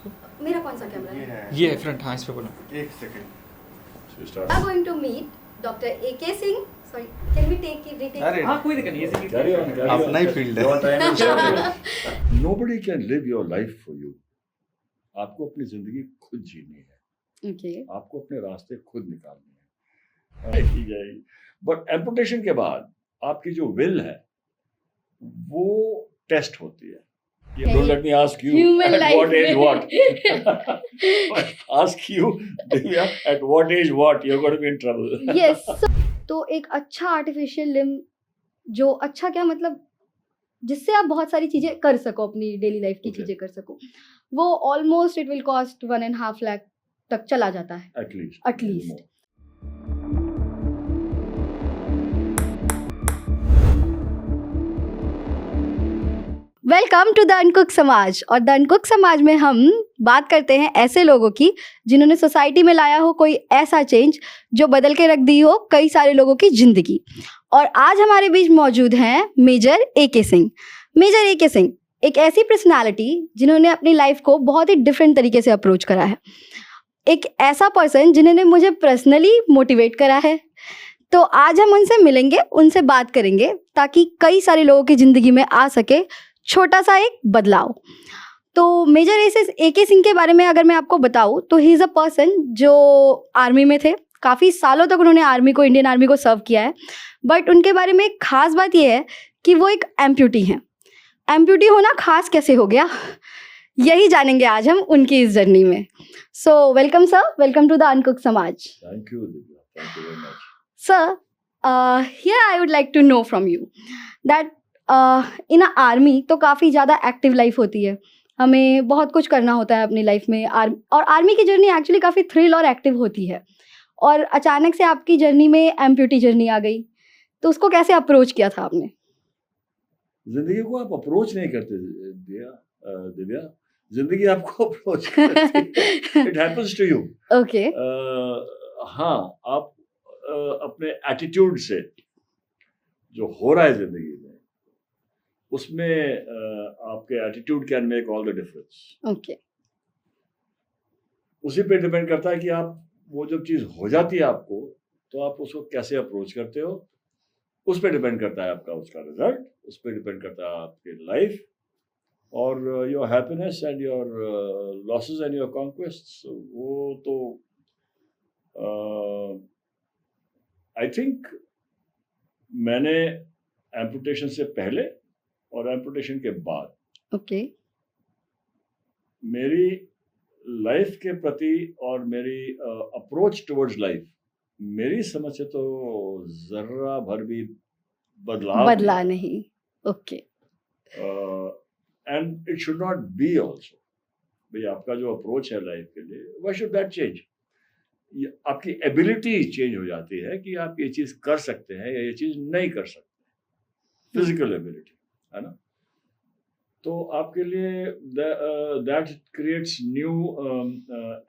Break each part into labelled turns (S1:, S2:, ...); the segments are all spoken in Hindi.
S1: इसको?
S2: मेरा कौन सा कैमरा है?
S1: ये है फ्रंट, हाँ इस पे बोलो।
S3: एक second
S2: We are going to meet Dr. A.K. Singh. Sorry, can we take it? Retake?
S3: अरे
S1: हाँ कोई दिक्कत नहीं, ऐसे
S4: Carry on, carry on.
S3: अपना ही फील्ड
S4: Your
S3: है।
S4: time is short. Nobody can live your life for you. आपको अपनी जिंदगी खुद जीनी है,
S2: Okay.
S4: आपको अपने रास्ते खुद निकालने हैं, की जाएगी। बट एम्पुटेशन के बाद आपकी जो विल है वो टेस्ट होती है। Don't let me ask you
S2: Human
S4: at
S2: life
S4: what age
S2: में।
S4: what. But ask you, Divya, at what age what, you're going to be in trouble.
S2: Yes. तो एक अच्छा आर्टिफिशियल लिम्ब, जो अच्छा क्या मतलब, जिससे आप बहुत सारी चीजें कर सको, अपनी डेली लाइफ की
S4: Okay.
S2: चीजें कर सको, वो almost it will cost 1.5 lakh तक चला जाता है
S4: At least.
S2: At least.
S4: More.
S2: Welcome to the uncook Samaj. और द अनकुक समाज में हम बात करते हैं ऐसे लोगों की जिन्होंने सोसाइटी में लाया हो कोई ऐसा चेंज जो बदल के रख दी हो कई सारे लोगों की जिंदगी। और आज हमारे बीच मौजूद हैं major A.K. Singh. Major A.K. Singh एक ऐसी पर्सनालिटी जिन्होंने अपनी लाइफ को बहुत ही डिफरेंट तरीके से अप्रोच करा है, एक ऐसा पर्सन जिन्होंने मुझे पर्सनली मोटिवेट करा है। तो आज हम उनसे मिलेंगे, उनसे बात करेंगे ताकि कई सारे लोगों की ज़िंदगी में आ सके छोटा सा एक बदलाव। तो मेजर A.K. सिंह के बारे में अगर मैं आपको बताऊं तो ही इज़ अ पर्सन जो आर्मी में थे, काफ़ी सालों तक उन्होंने आर्मी को, इंडियन आर्मी को सर्व किया है। बट उनके बारे में एक ख़ास बात यह है कि वो एक एम्प्यूटी हैं। एम्प्यूटी होना खास कैसे हो गया, यही जानेंगे आज हम उनकी इस जर्नी में। So welcome sir, welcome to the uncook Samaj.
S4: Thank you, Divya. Thank you very much.
S2: Sir, here I would like to know from you that in a army तो काफ़ी ज़्यादा एक्टिव लाइफ होती है, हमें बहुत कुछ करना होता है अपनी लाइफ में। और आर्मी की जर्नी एक्चुअली काफ़ी थ्रिल और एक्टिव होती है, और अचानक से आपकी जर्नी में एम्प्यूटी जर्नी आ गई, तो उसको कैसे अप्रोच किया था आपने?
S4: जिंदगी को आप अप्रोच नहीं करते दिव्या, जिंदगी आपको अप्रोच करती है। It happens to you.
S2: Okay.
S4: हाँ, आप अपने एटीट्यूड से जो हो रहा है जिंदगी में, उसमें आपके attitude can make all the difference.
S2: Okay.
S4: उसी पे डिपेंड करता है कि आप वो जब चीज हो जाती है आपको, तो आप उसको कैसे अप्रोच करते हो, उस पर डिपेंड करता है आपका उसका रिजल्ट, उस पर डिपेंड करता है आपकी लाइफ और your happiness and your losses and your conquests. वो तो आई थिंक मैंने एम्पुटेशन से पहले और एम्पुटेशन के बाद
S2: ओके।
S4: मेरी लाइफ के प्रति और मेरी अप्रोच टुवर्ड्स लाइफ, मेरी समझ से तो जर्रा भर भी
S2: बदला नहीं। Okay.
S4: And it should not be also. भाई आपका जो अप्रोच है लाइफ के लिए, व्हाई शुड दैट चेंज? आपकी एबिलिटी चेंज हो जाती है कि आप ये चीज कर सकते हैं या ये चीज नहीं कर सकते। फिजिकल एबिलिटी है ना, तो आपके लिए that creates new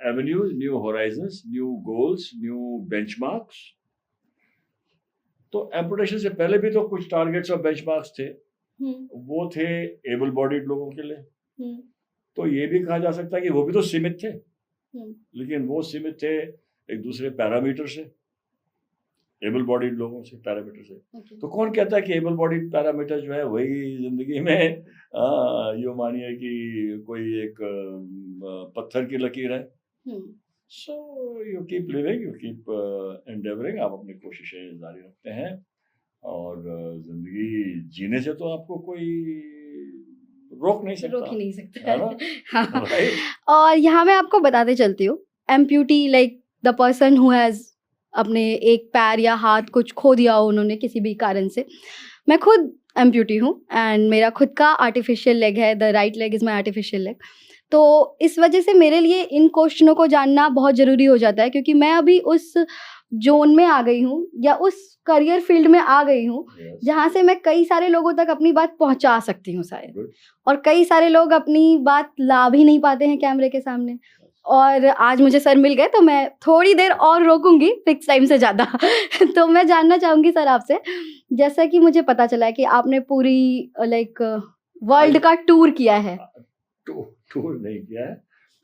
S4: avenues, new Horizons, new goals, new benchmarks. तो एम्पुटेशन से पहले भी तो कुछ टारगेट्स और बेंचमार्क्स थे, वो थे एबल बॉडीड लोगों के लिए। तो ये भी कहा जा सकता है कि वो भी तो सीमित थे, लेकिन वो सीमित थे एक दूसरे पैरामीटर से, एबल बॉडीड लोगों से, पैरामीटर से।
S2: Okay.
S4: तो कौन कहता है कि एबल बॉडीड पैरामीटर जो है वही जिंदगी में यो मानिए कि कोई एक पत्थर की लकीर है। So you keep living, you keep endeavouring, आप अपनी कोशिशें जारी रखते हैं और जिंदगी जीने से तो आपको कोई रोक नहीं सकता।
S2: रोक ही नहीं सकता
S4: है ना?
S2: हाँ।
S4: Right?
S2: और यहाँ मैं आपको बताते चलती हूँ, amputee like the person who has अपने एक पैर या हाथ कुछ खो दिया हो उन्होंने किसी भी कारण से। मैं खुद एम्प्यूटी हूँ एंड मेरा खुद का आर्टिफिशियल लेग है, the right leg is my artificial leg. तो इस वजह से मेरे लिए इन क्वेश्चनों को जानना बहुत ज़रूरी हो जाता है, क्योंकि मैं अभी उस जोन में आ गई हूँ या उस करियर फील्ड में आ गई हूँ
S4: Yes.
S2: जहाँ से मैं कई सारे लोगों तक अपनी बात पहुँचा सकती हूँ शायद।
S4: Good.
S2: और कई सारे लोग अपनी बात ला भी नहीं पाते हैं कैमरे के सामने। और आज मुझे सर मिल गए तो मैं थोड़ी देर और रोकूंगी फिक्स टाइम से ज़्यादा। तो मैं जानना चाहूँगी सर आपसे, जैसा कि मुझे पता चला है कि आपने पूरी लाइक वर्ल्ड का टूर किया है।
S4: टूर नहीं किया है,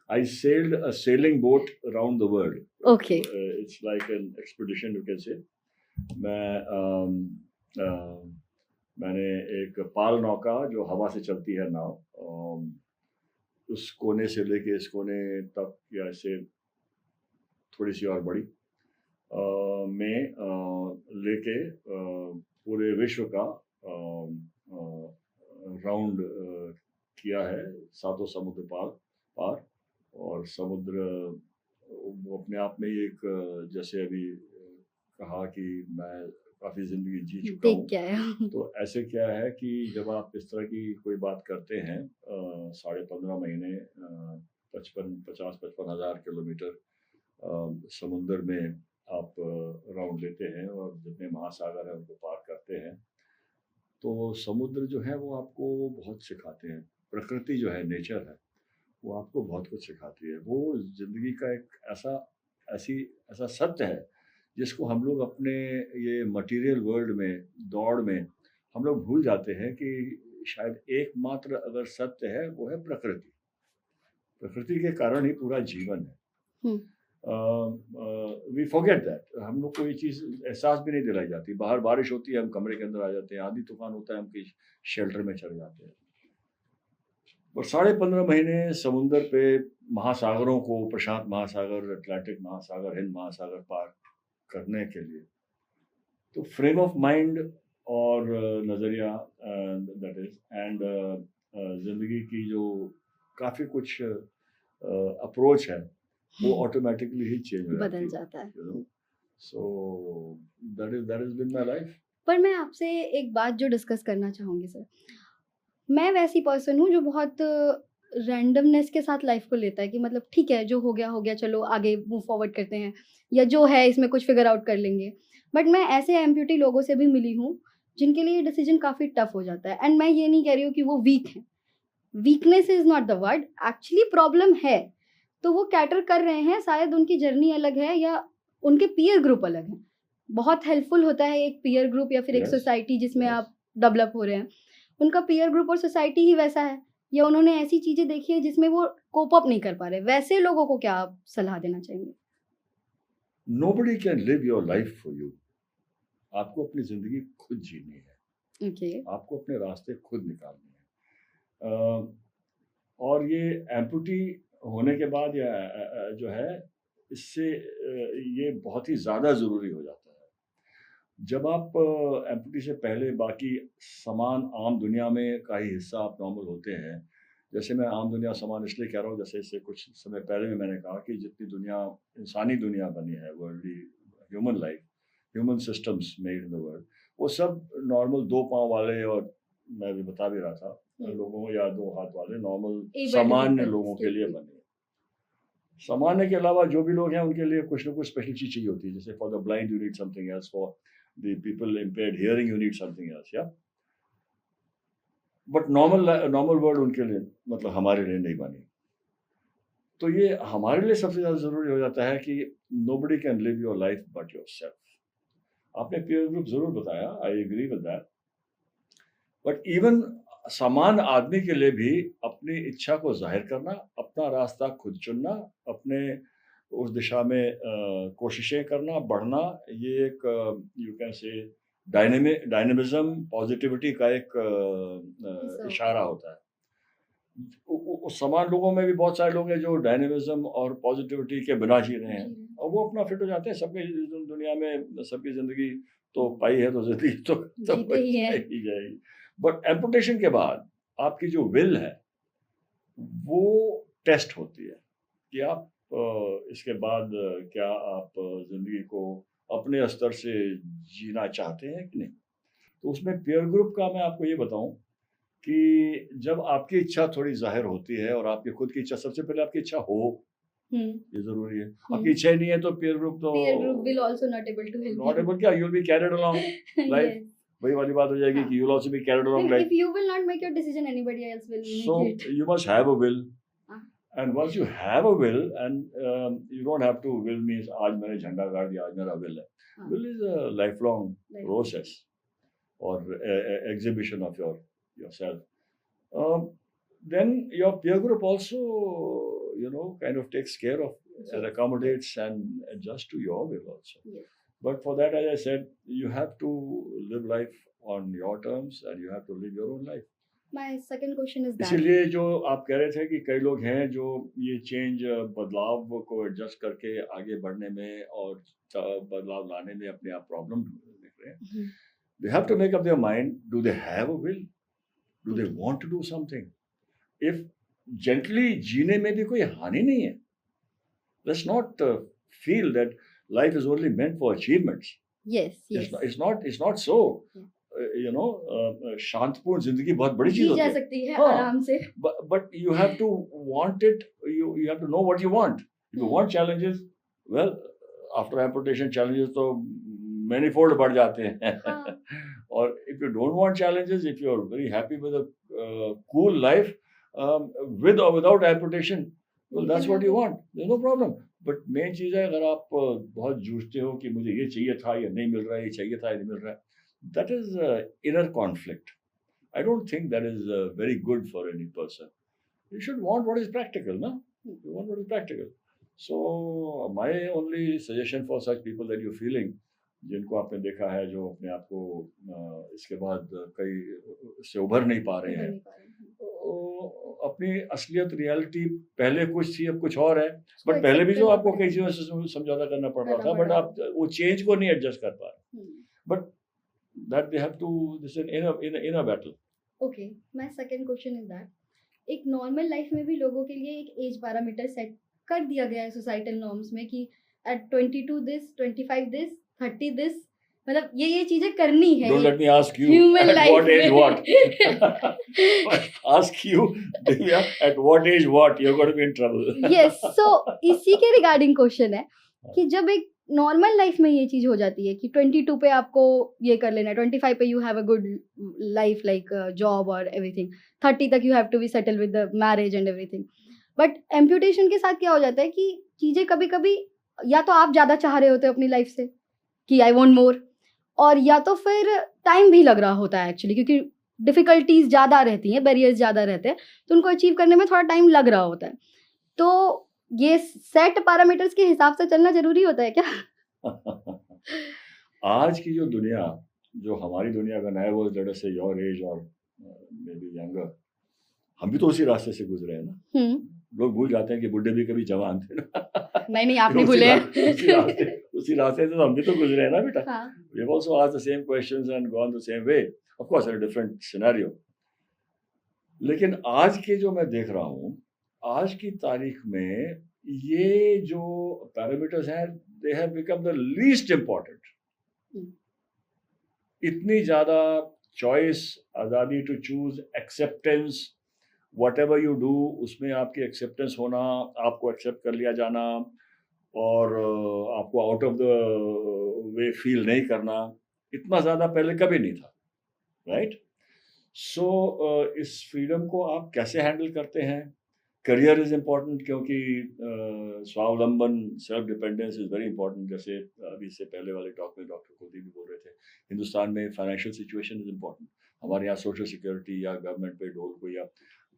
S4: I sailed a sailing boat around the world.
S2: Okay.
S4: It's like an expedition, you can say. मैंने एक पाल नौका जो हवा से चलती है नाव, उस कोने से लेके इस कोने तक या ऐसे थोड़ी सी और बड़ी में लेके पूरे विश्व का राउंड किया है, सातों समुद्र पार। और समुद्र वो अपने आप में एक, जैसे अभी कहा कि मैं काफ़ी ज़िंदगी जी चुका हूँ,
S2: क्या है?
S4: तो ऐसे क्या है कि जब आप इस तरह की कोई बात करते हैं, 15.5 महीने 50-55 हज़ार किलोमीटर समुद्र में आप राउंड लेते हैं और जितने महासागर हैं उनको पार करते हैं, तो समुद्र जो है वो आपको बहुत सिखाते हैं। प्रकृति जो है, नेचर है, वो आपको बहुत कुछ सिखाती है। वो ज़िंदगी का एक ऐसा सत्य है जिसको हम लोग अपने ये मटेरियल वर्ल्ड में, दौड़ में हम लोग भूल जाते हैं कि शायद एकमात्र अगर सत्य है वो है प्रकृति। प्रकृति के कारण ही पूरा जीवन है। We forget that. हम लोग को ये चीज़ एहसास भी नहीं दिलाई जाती। बाहर बारिश होती है, हम कमरे के अंदर आ जाते हैं, आंधी तूफान होता है, हम किसी शेल्टर में चले जाते हैं। और 15.5 महीने समुद्र पे महासागरों को, प्रशांत महासागर, अटलांटिक महासागर, हिंद महासागर पार करने के लिए, तो फ्रेम ऑफ माइंड और नज़रिया, दैट इज एंड ज़िंदगी की जो काफ़ी कुछ अप्रोच है वो ऑटोमेटिकली ही चेंज हो
S2: बदल जाता है।
S4: So that is been my life.
S2: पर मैं आपसे एक बात जो डिस्कस करना चाहूँगी सर, मैं वैसी पर्सन हूँ जो बहुत रैंडमनेस के साथ लाइफ को लेता है कि मतलब ठीक है, जो हो गया, चलो आगे मूव फॉरवर्ड करते हैं, या जो है इसमें कुछ फिगर आउट कर लेंगे। बट मैं ऐसे एम्प्यूटी लोगों से भी मिली हूँ जिनके लिए ये डिसीजन काफ़ी टफ हो जाता है। एंड मैं ये नहीं कह रही हूँ कि वो वीक हैं, weakness is not the word, actually problem है। तो वो कैटर कर रहे हैं, शायद उनकी जर्नी अलग है या उनके पीयर ग्रुप अलग हैं। बहुत हेल्पफुल होता है एक पीयर ग्रुप या फिर एक
S4: Yes,
S2: सोसाइटी जिसमें
S4: yes.
S2: आप डेवलप हो रहे हैं। उनका पीयर ग्रुप और सोसाइटी ही वैसा है, या उन्होंने ऐसी चीज़ें देखी है जिसमें वो कोप अप नहीं कर पा रहे। वैसे लोगों को क्या आप सलाह देना चाहेंगे?
S4: Nobody can live your life for you. आपको अपनी ज़िंदगी खुद जीनी है।
S2: ओके।
S4: आपको अपने रास्ते खुद निकालने हैं। और ये एम्पूटी होने के बाद या जो है, इससे ये बहुत ही ज़्यादा ज़रूरी हो जाता है। जब आप एम्पूटी से पहले बाकी समान आम दुनिया में का ही हिस्सा आप नॉर्मल होते हैं। जैसे मैं आम दुनिया समान इसलिए कह रहा हूँ, जैसे इससे कुछ समय पहले भी मैंने कहा कि जितनी दुनिया, इंसानी दुनिया बनी है, worldly human life, human systems made in the world, वो सब नॉर्मल 2 पाँव वाले, और मैं भी बता भी रहा था, लोगों या 2 हाथ वाले नॉर्मल सामान्य लोगों के लिए बने। सामान्य के अलावा जो भी लोग हैं उनके लिए कुछ ना कुछ स्पेशल चीज़ चाहिए होती है। जैसे for the blind you need something else, for the people impaired hearing you need something else, या बट नॉर्मल वर्ल्ड उनके लिए, मतलब हमारे लिए नहीं बनी। तो ये हमारे लिए सबसे ज़्यादा ज़रूरी हो जाता है कि nobody can live your life but yourself. आपने पीयर ग्रुप ज़रूर बताया, I agree with that, but even समान आदमी के लिए भी अपनी इच्छा को जाहिर करना, अपना रास्ता खुद चुनना, अपने उस दिशा में कोशिशें करना, बढ़ना, ये एक you can say dynamism, positivity का एक इशारा होता है। समान लोगों में भी बहुत सारे लोग हैं जो डायनेमिज्म और पॉजिटिविटी के बिना जी रहे हैं, और वो अपना फिट हो जाते हैं। सबकी दुनिया में सबकी ज़िंदगी तो पाई है, तो ज़िंदगी तो ही जाएगी। बट एम्पुटेशन के बाद आपकी जो विल है वो टेस्ट होती है कि आप इसके बाद क्या आप ज़िंदगी को अपने स्तर से जीना चाहते हैं कि नहीं। तो उसमें पीयर ग्रुप का मैं आपको ये बताऊं कि जब आपकी इच्छा थोड़ी जाहिर होती है, और आपकी खुद की इच्छा, सबसे पहले आपकी इच्छा हो, ये जरूरी है। आपकी इच्छा ही नहीं है तो peer group
S2: will also not able to help
S4: not able क्या, you will be carried along life. वही वाली बात हो जाएगी कि you will also be carried along life.
S2: If you will not make your decision, anybody else will make it.
S4: So you must have a will. And once you have a will, and you don't have to, will means आज मैंने झंडा गाड़ दिया, आज मेरा will है. Will is a lifelong process or exhibition of yourself. Then your peer group also, kind of takes care of and
S2: Yes.
S4: accommodates and adjusts to your will also.
S2: Yes.
S4: But for that, as I said, you have to live life on your terms and you have to live your own life.
S2: My second question is that.
S4: इसीलिए जो आप कह रहे थे कि कई लोग हैं जो ये चेंज बदलाव को एडजस्ट करके आगे बढ़ने में और बदलाव लाने में अपने आप प्रॉब्लम देख रहे हैं.
S2: Mhm.
S4: They have to make up their mind. Do they have a will? Do they want to do something? If gently जीने में भी कोई हानि नहीं है. Let's not feel that life is only meant for achievements.
S2: Yes. Yes.
S4: It's not so. शांतपूर्ण जिंदगी बहुत बड़ी चीज
S2: जी
S4: होती
S2: जा
S4: है.
S2: सकती है
S4: हाँ.
S2: आराम से.
S4: But you have to want it. You have to know what you want. If you want challenges, well, after amputation challenges तो manifold बढ़ जाते हैं.
S2: हाँ.
S4: Or if you don't want challenges, if you are very happy with a cool life with or without amputation, well, that's what you want. There's no problem. But main चीज है अगर आप बहुत जूझते हो कि मुझे ये चाहिए था, ये नहीं मिल रहा है, ये चाहिए था, ये नहीं मिल रहा है. That is inner conflict. I don't think that is very good for any person. You should want what is practical, no? You want what is practical. So my only suggestion for such people that you're feeling, जिनको आपने देखा है जो अपने आप को इसके बाद कई से उभर नहीं पा रहे हैं, अपनी असलियत रियलिटी पहले कुछ थी अब कुछ और है. बट पहले भी जो आपको कई चीजों से समझौता करना पड़ रहा था, बट आप वो चेंज को नहीं एडजस्ट कर पा रहे. But that they have to this is in a battle.
S2: Okay, my second question is that एक नॉर्मल लाइफ में भी लोगों के लिए एक एज पैरामीटर सेट कर दिया गया है सोसाइटल नॉर्म्स में कि at 22 this 25 this 30 this मतलब ये चीजें करनी है.
S4: Don't let me ask you
S2: Human
S4: at
S2: life
S4: what age what. Ask you Divya, at what age what you're going to be in trouble.
S2: Yes, so इसी के रिगार्डिंग क्वेश्चन है कि जब एक नॉर्मल लाइफ में ये चीज हो जाती है कि 22 पे आपको ये कर लेना है, 25 पे you have a good life like job और एवरीथिंग, 30 तक you have to be settle with the marriage and everything. But amputation के साथ क्या हो जाता है कि चीजें कभी कभी या तो आप ज्यादा चाह रहे होते हो अपनी लाइफ से कि आई वांट मोर, और या तो फिर टाइम भी लग रहा होता है एक्चुअली क्योंकि डिफिकल्टीज ज्यादा रहती हैं, बैरियर्स ज्यादा रहते हैं, तो उनको अचीव करने में थोड़ा टाइम लग रहा होता है. तो ये सेट पैरामीटर्स के हिसाब से चलना जरूरी होता है क्या?
S4: आज की जो दुनिया, जो हमारी दुनिया का नया वो लेट अस से योर एज और मे बी यंगर, हम भी तो उसी रास्ते से गुजरे हैं ना. लोग भूल जाते हैं कि बुड्ढे भी कभी जवान थे ना.
S2: नहीं आप नहीं भूले.
S4: उसी रास्ते से तो हम भी तो गुजरे हैं ना बेटा.
S2: हाँ.
S4: We have also asked the same questions and gone the same way, of course in a different scenario. लेकिन आज के जो मैं देख रहा हूँ, आज की तारीख में ये जो पैरामीटर्स हैं, they have become the least important. इतनी ज्यादा चॉइस, आजादी to choose, acceptance, whatever you do उसमें आपकी एक्सेप्टेंस होना, आपको एक्सेप्ट कर लिया जाना और आपको out of the way feel नहीं करना, इतना ज्यादा पहले कभी नहीं था. राइट. सो इस फ्रीडम को आप कैसे हैंडल करते हैं? करियर इज इम्पोर्टेंट क्योंकि स्वावलंबन, self dependence is very important. जैसे अभी से पहले वाले टॉक में डॉक्टर कुलदीप भी बोल रहे थे, हिंदुस्तान में फाइनेंशियल सिचुएशन इज इम्पोर्टेंट. हमारे यहाँ सोशल सिक्योरिटी या गवर्नमेंट पे डोल को या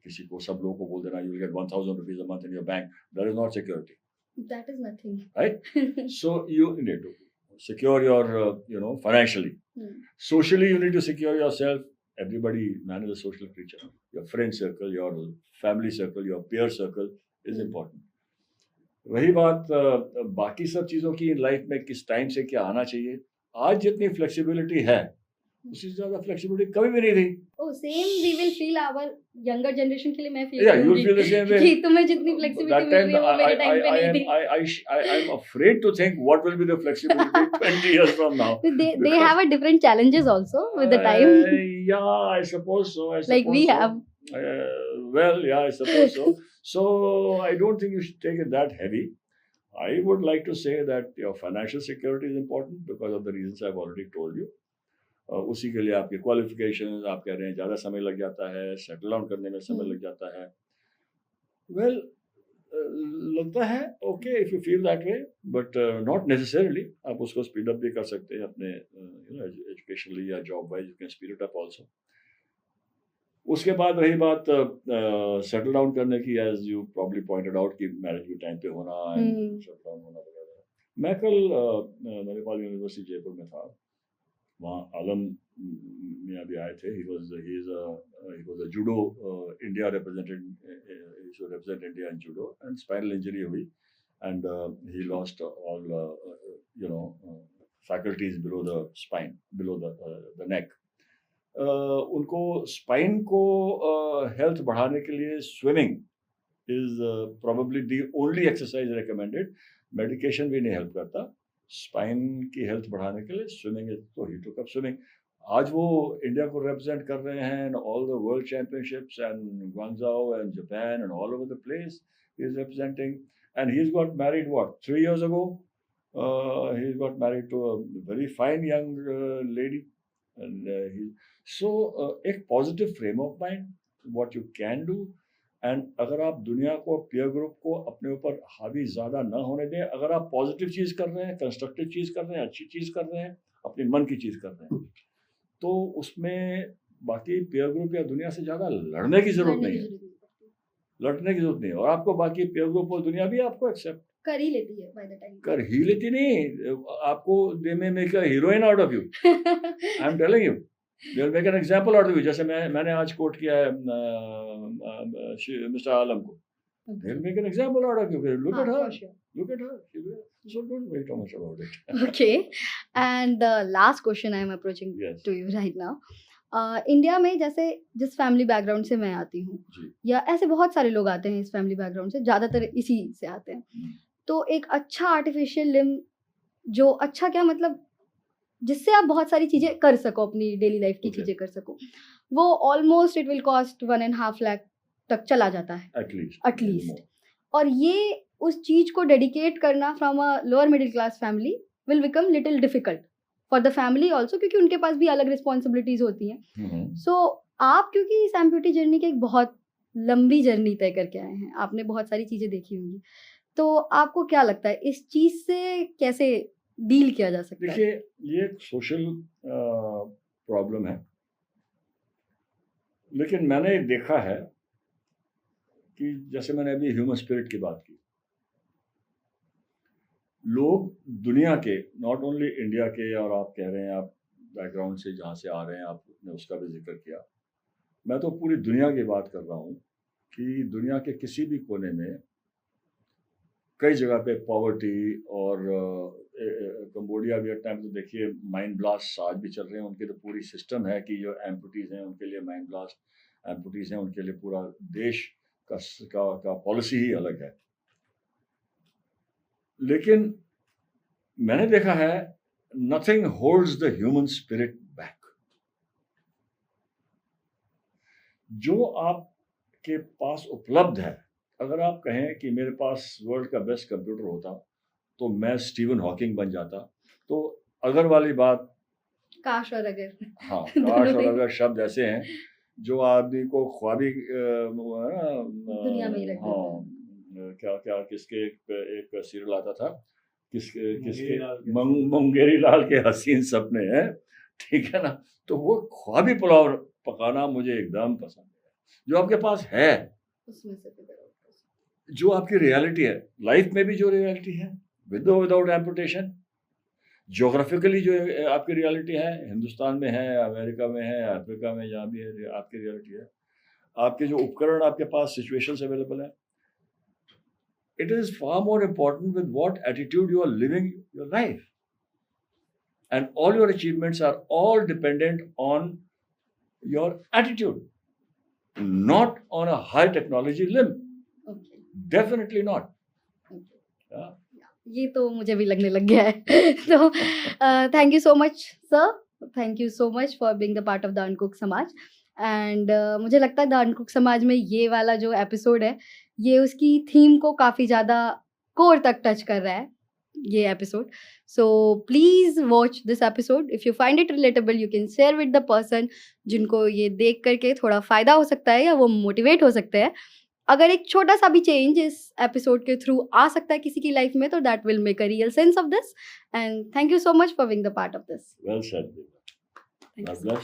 S4: किसी को, सब लोगों को बोल देना you will get 1000 rupees a month in your bank, that is not security.
S2: That is nothing.
S4: Right? So you need to secure your, financially. Socially, you need to secure yourself. Everybody, man is a social creature. Your friend circle, your family circle, your peer circle is important. वही बात बाकी सब चीज़ों की लाइफ में किस टाइम से क्या आना चाहिए. आज जितनी फ्लेक्सिबिलिटी है उससे ज़्यादा फ्लेक्सिबिलिटी कभी भी नहीं थी.
S2: Oh, same we will feel our younger generation के लिए मैं feel
S4: Yeah, you will feel the same way.
S2: कि तुम्हें जितनी flexibility मिल रही है वो मेरे time पे नहीं थी.
S4: I'm afraid to think what will be the flexibility 20 years from now.
S2: They have a different challenges also with the time.
S4: Yeah, I suppose so.
S2: Like we have.
S4: Well, yeah, I suppose so. So I don't think you should take it that heavy. I would like to say that your financial security is important because of the reasons I've already told you. उसी के लिए आपके क्वालिफिकेशन, आप कह रहे हैं ज़्यादा समय लग जाता है, सेटल डाउन करने में समय लग जाता है. वेल, लगता है okay if you feel that way, but not necessarily. आप उसको स्पीड अप भी कर सकते हैं अपने एजुकेशनली या job wise, you can speed it up also. उसके बाद रही बात सेटल डाउन करने की, as you probably pointed out कि मैरिज भी टाइम पे होना एंड सेटल डाउन होना वगैरह। मैं कल मणिपाल यूनिवर्सिटी जयपुर में था, वहाँ आलम मियाँ भी आए थे। He was a judo India represent India in judo, and spinal injury हुई and he lost all faculties below the spine, below the neck. उनको स्पाइन को हेल्थ बढ़ाने के लिए swimming is probably the only exercise recommended. Medication भी नहीं हेल्प करता। स्पाइन की हेल्थ बढ़ाने के लिए स्विमिंग इज, तो ही टुक अप स्विमिंग। आज वो इंडिया को रिप्रेजेंट कर रहे हैं all the world championships and Guangzhou and Japan and all over the place he is representing. And he got married what 3 years ago. He got married to a very fine young lady, and एक positive frame of mind, what you can do. And अगर आप दुनिया को, पीयर ग्रुप को अपने ऊपर हावी ज़्यादा ना होने दें, अगर आप पॉजिटिव चीज़ कर रहे हैं, कंस्ट्रक्टिव चीज़ कर रहे हैं, अच्छी चीज़ कर रहे हैं, अपने मन की चीज़ कर रहे हैं, तो उसमें बाकी पीयर ग्रुप या दुनिया से ज़्यादा लड़ने की ज़रूरत नहीं है। लड़ने की ज़रूरत नहीं है। और आपको बाकी पीयर ग्रुप और दुनिया भी आपको एक्सेप्ट
S2: कर ही लेती है बाय द टाइम।
S4: कर ही लेती नहीं, आपको दे में make a heroine out of you. I am telling you, they will make an example out of you. जैसे मैंने आज कोट किया है मिस्टर आलम को, they will make an example out of you. Look at her, look at her. So don't worry too much about it.
S2: Okay, and the last question I am approaching
S4: Yes.
S2: to you right now. India में जैसे जिस फैमिली बैकग्राउंड से मैं आती हूँ, या ऐसे बहुत सारे लोग आते हैं इस फैमिली बैकग्राउंड से, ज़्यादातर इसी से आते हैं, तो एक अच्छा आर्टिफिशियल लिम्ब, जो अच्छा क्या मतलब जिससे आप बहुत सारी चीज़ें कर सको, अपनी डेली लाइफ की चीज़ें कर सको, वो almost it will cost 1.5 lakh तक चला जाता है एटलीस्ट। और ये उस चीज़ को डेडिकेट करना from a lower middle class family will become little difficult for the family also, क्योंकि उनके पास भी अलग रिस्पॉन्सिबिलिटीज होती हैं। सो आप क्योंकि इस एम्प्यूटी जर्नी की एक बहुत लंबी जर्नी तय करके आए हैं, आपने बहुत सारी चीज़ें देखी होंगी, तो आपको क्या लगता है इस चीज़ से कैसे डील किया जा सकता है?
S4: देखिए, ये एक सोशल प्रॉब्लम है, लेकिन मैंने देखा है कि जैसे मैंने अभी ह्यूमन स्पिरिट की बात की, लोग दुनिया के, नॉट ओनली इंडिया के, और आप कह रहे हैं आप बैकग्राउंड से जहाँ से आ रहे हैं, आपने उसका भी जिक्र किया, मैं तो पूरी दुनिया की बात कर रहा हूँ कि दुनिया के किसी भी कोने में कई जगह पे पॉवर्टी, और कंबोडिया वियतनाम तो देखिए माइंड ब्लास्ट आज भी चल रहे हैं, उनके तो पूरी सिस्टम है कि जो एम्पुटीज हैं उनके लिए माइंड ब्लास्ट, एम्पुटीज हैं उनके लिए पूरा देश का पॉलिसी ही अलग है। लेकिन मैंने देखा है nothing holds the human spirit back. जो आपके पास उपलब्ध है, अगर आप कहें कि मेरे पास वर्ल्ड का बेस्ट कंप्यूटर होता तो मैं स्टीवन हॉकिंग बन जाता, तो अगर वाली बात,
S2: काश और अगर,
S4: हाँ, काश और अगर शब्द ऐसे हैं जो आदमी को ख्वाबी
S2: दुनिया में ही रख देते हैं।
S4: क्या किसके एक सीरियल आता था, किसके मुंगेरी लाल के हसीन सपने हैं, ठीक है ना, तो वो ख्वाबी पुलाव पकाना मुझे एकदम पसंद है। जो आपके पास है
S2: उसमें से
S4: जो आपकी रियलिटी है, लाइफ में भी जो रियलिटी है, विद विदाउट एम्पुटेशन, ज्योग्राफिकली जो आपकी रियलिटी है, हिंदुस्तान में है, अमेरिका में है, अफ्रीका में, जहाँ भी है आपकी रियलिटी है, आपके जो उपकरण आपके पास सिचुएशंस अवेलेबल है, it is far more important with what attitude you are living your life, and all your achievements are all dependent on your attitude, not on a high technology limb.
S2: Okay.
S4: Definitely not.
S2: Okay. Yeah. ये तो मुझे भी लगने लग गया है। तो thank you so much sir, thank you so much for being the part of the uncook Samaj. And मुझे लगता है द अनकुक समाज में ये वाला जो एपिसोड है, ये उसकी थीम को काफ़ी ज़्यादा कोर तक टच कर रहा है ये episode. So please watch this episode, if you find it relatable you can share with the person जिनको ये देख करके थोड़ा फ़ायदा हो सकता है या वो मोटिवेट हो सकते हैं। अगर एक छोटा सा भी चेंज इस एपिसोड के थ्रू आ सकता है किसी की लाइफ में, तो that will make a real sense of this. And thank you so much for being the part of this.
S4: Well said. God bless.